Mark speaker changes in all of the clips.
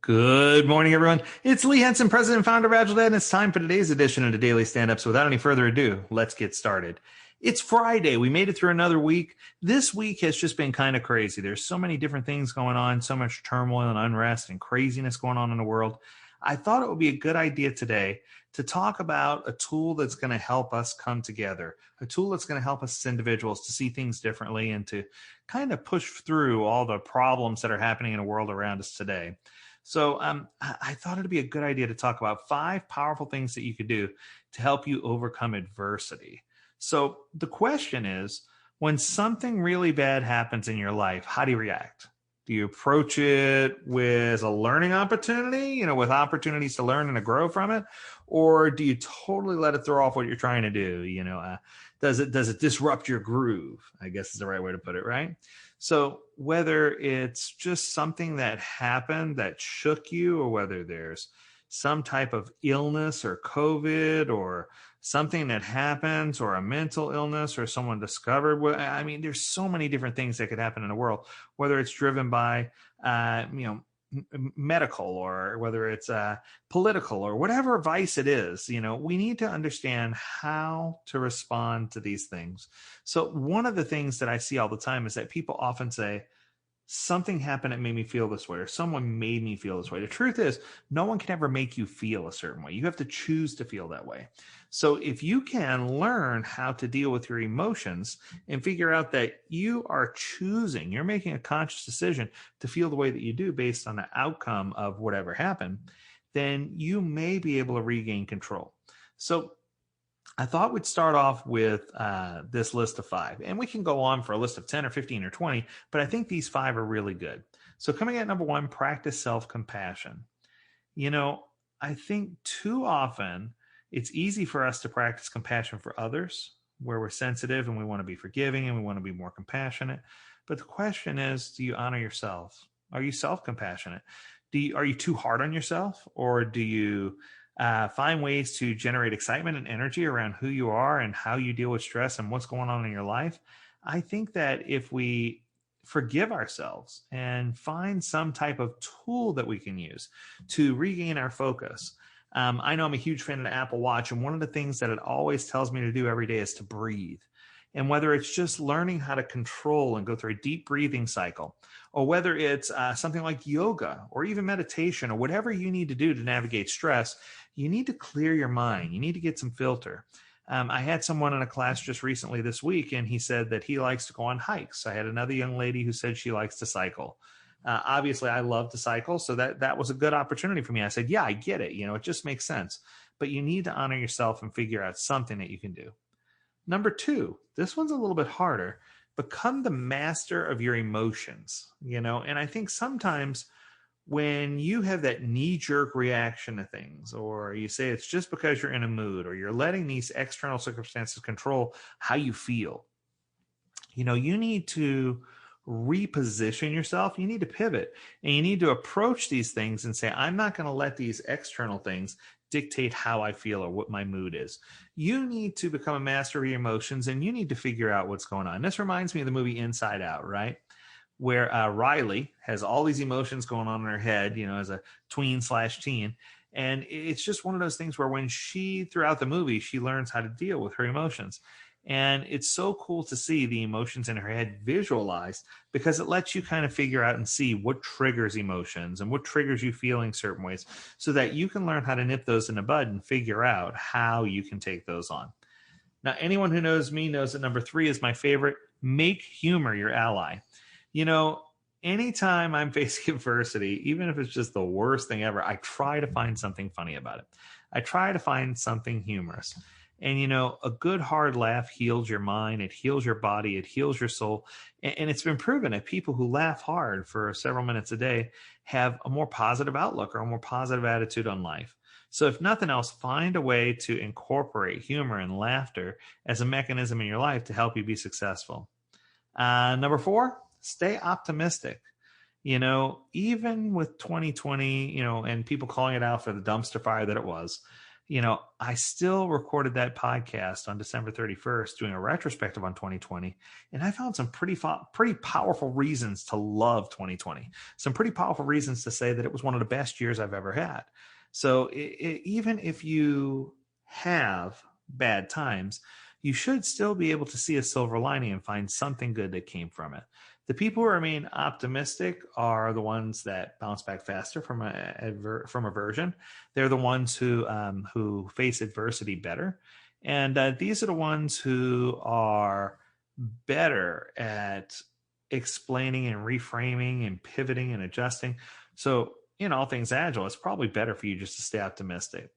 Speaker 1: Good morning, everyone. It's Lee Henson, President and Founder of AgileDad, and it's time for today's edition of the Daily Stand-Up. So without any further ado, let's get started. It's Friday. We made it through another week. This week has just been kind of crazy. There's so many different things going on, so much turmoil and unrest and craziness going on in the world. I thought it would be a good idea today to talk about a tool that's going to help us come together, a tool that's going to help us as individuals to see things differently and to kind of push through all the problems that are happening in the world around us today. So I thought it'd be a good idea to talk about 5 powerful things that you could do to help you overcome adversity. So the question is, when something really bad happens in your life, how do you react? Do you approach it with a learning opportunity, with opportunities to learn and to grow from it? Or do you totally let it throw off what you're trying to do? Does it disrupt your groove? I guess is the right way to put it, right? So whether it's just something that happened that shook you, or whether there's some type of illness or COVID or something that happens, or a mental illness, or someone discovered, there's so many different things that could happen in the world, whether it's driven by, medical, or whether it's political, or whatever vice it is. We need to understand how to respond to these things. So one of the things that I see all the time is that people often say, something happened that made me feel this way, or someone made me feel this way. The truth is, no one can ever make you feel a certain way. You have to choose to feel that way. So if you can learn how to deal with your emotions and figure out that you are choosing, you're making a conscious decision to feel the way that you do based on the outcome of whatever happened, then you may be able to regain control. So I thought we'd start off with this list of 5, and we can go on for a list of 10 or 15 or 20, but I think these 5 are really good. So coming at number 1, practice self-compassion. I think too often it's easy for us to practice compassion for others, where we're sensitive and we want to be forgiving and we want to be more compassionate. But the question is, do you honor yourself? Are you self-compassionate? Are you too hard on yourself, or do you find ways to generate excitement and energy around who you are and how you deal with stress and what's going on in your life? I think that if we forgive ourselves and find some type of tool that we can use to regain our focus. I know I'm a huge fan of the Apple Watch, and one of the things that it always tells me to do every day is to breathe. And whether it's just learning how to control and go through a deep breathing cycle, or whether it's something like yoga or even meditation, or whatever you need to do to navigate stress, you need to clear your mind. You need to get some filter. I had someone in a class just recently this week, and he said that he likes to go on hikes. I had another young lady who said she likes to cycle. Obviously, I love to cycle, so that was a good opportunity for me. I said, yeah, I get it. It just makes sense. But you need to honor yourself and figure out something that you can do. Number 2, this one's a little bit harder. Become the master of your emotions, and I think sometimes when you have that knee-jerk reaction to things, or you say it's just because you're in a mood, or you're letting these external circumstances control how you feel, you need to reposition yourself. You need to pivot, and you need to approach these things and say, I'm not going to let these external things dictate how I feel or what my mood is. You need to become a master of your emotions, and you need to figure out what's going on. This reminds me of the movie Inside Out, right? Where Riley has all these emotions going on in her head, as a tween/teen. And it's just one of those things where when throughout the movie, she learns how to deal with her emotions. And it's so cool to see the emotions in her head visualized, because it lets you kind of figure out and see what triggers emotions and what triggers you feeling certain ways, so that you can learn how to nip those in the bud and figure out how you can take those on. Now, anyone who knows me knows that number 3 is my favorite. Make humor your ally. Anytime I'm facing adversity, even if it's just the worst thing ever, I try to find something funny about it. I try to find something humorous. And, a good hard laugh heals your mind, it heals your body, it heals your soul. And it's been proven that people who laugh hard for several minutes a day have a more positive outlook or a more positive attitude on life. So if nothing else, find a way to incorporate humor and laughter as a mechanism in your life to help you be successful. Number 4, stay optimistic. Even with 2020, and people calling it out for the dumpster fire that it was, I still recorded that podcast on December 31st, doing a retrospective on 2020. And I found some pretty powerful reasons to love 2020, some pretty powerful reasons to say that it was one of the best years I've ever had. So even if you have bad times, you should still be able to see a silver lining and find something good that came from it. The people who remain optimistic are the ones that bounce back faster from aversion. They're the ones who face adversity better, and these are the ones who are better at explaining and reframing and pivoting and adjusting. So in all things agile, it's probably better for you just to stay optimistic.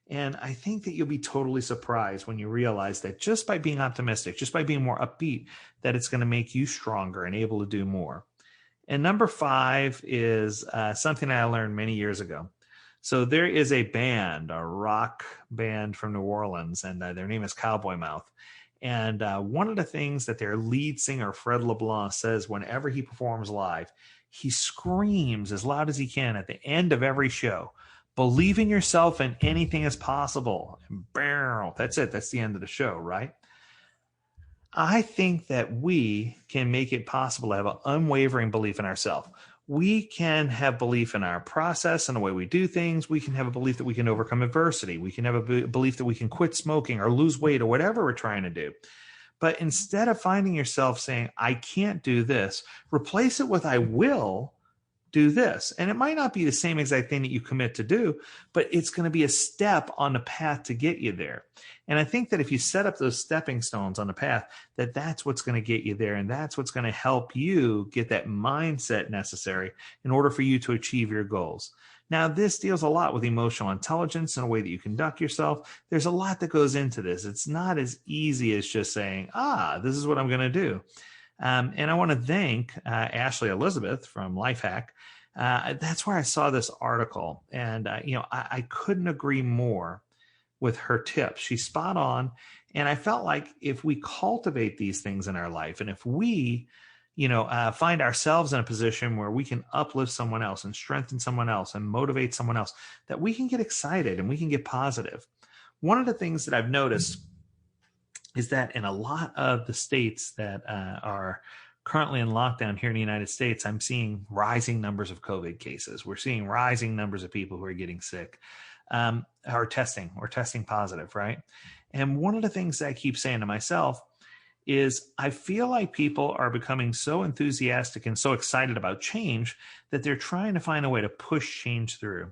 Speaker 1: And I think that you'll be totally surprised when you realize that just by being optimistic, just by being more upbeat, that it's going to make you stronger and able to do more. And number 5 is something I learned many years ago. So there is a band, a rock band from New Orleans, and their name is Cowboy Mouth. And one of the things that their lead singer, Fred LeBlanc, says whenever he performs live, he screams as loud as he can at the end of every show, "Believe in yourself and anything is possible." And that's it. That's the end of the show, right? I think that we can make it possible to have an unwavering belief in ourselves. We can have belief in our process and the way we do things. We can have a belief that we can overcome adversity. We can have a belief that we can quit smoking or lose weight or whatever we're trying to do. But instead of finding yourself saying, "I can't do this," replace it with, "I will do this." And it might not be the same exact thing that you commit to do, but it's going to be a step on the path to get you there. And I think that if you set up those stepping stones on the path, that's what's going to get you there. And that's what's going to help you get that mindset necessary in order for you to achieve your goals. Now, this deals a lot with emotional intelligence and the way that you conduct yourself. There's a lot that goes into this. It's not as easy as just saying, this is what I'm going to do. And I want to thank Ashley Elizabeth from Lifehack. That's where I saw this article. And, I couldn't agree more with her tips. She's spot on. And I felt like if we cultivate these things in our life, and if we, find ourselves in a position where we can uplift someone else and strengthen someone else and motivate someone else, that we can get excited and we can get positive. One of the things that I've noticed is that in a lot of the states that are currently in lockdown here in the United States, I'm seeing rising numbers of COVID cases. We're seeing rising numbers of people who are getting sick, or testing positive, right? And one of the things that I keep saying to myself is I feel like people are becoming so enthusiastic and so excited about change that they're trying to find a way to push change through.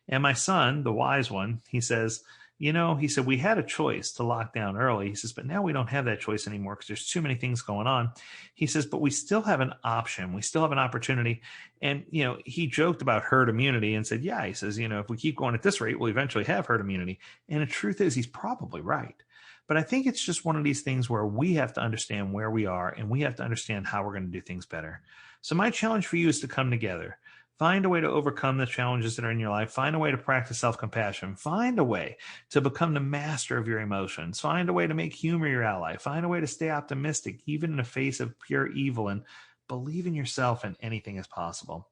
Speaker 1: And my son, the wise one, he says, he said, "We had a choice to lock down early." He says, "But now we don't have that choice anymore because there's too many things going on." He says, "But we still have an option. We still have an opportunity." And, he joked about herd immunity and said, "Yeah," he says, "if we keep going at this rate, we'll eventually have herd immunity." And the truth is he's probably right. But I think it's just one of these things where we have to understand where we are and we have to understand how we're going to do things better. So my challenge for you is to come together. Find a way to overcome the challenges that are in your life. Find a way to practice self-compassion. Find a way to become the master of your emotions. Find a way to make humor your ally. Find a way to stay optimistic, even in the face of pure evil, and believe in yourself and anything is possible.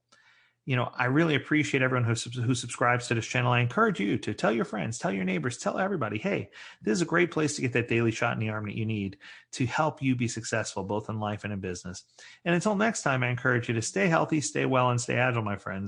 Speaker 1: I really appreciate everyone who subscribes to this channel. I encourage you to tell your friends, tell your neighbors, tell everybody, hey, this is a great place to get that daily shot in the arm that you need to help you be successful, both in life and in business. And until next time, I encourage you to stay healthy, stay well, and stay agile, my friends.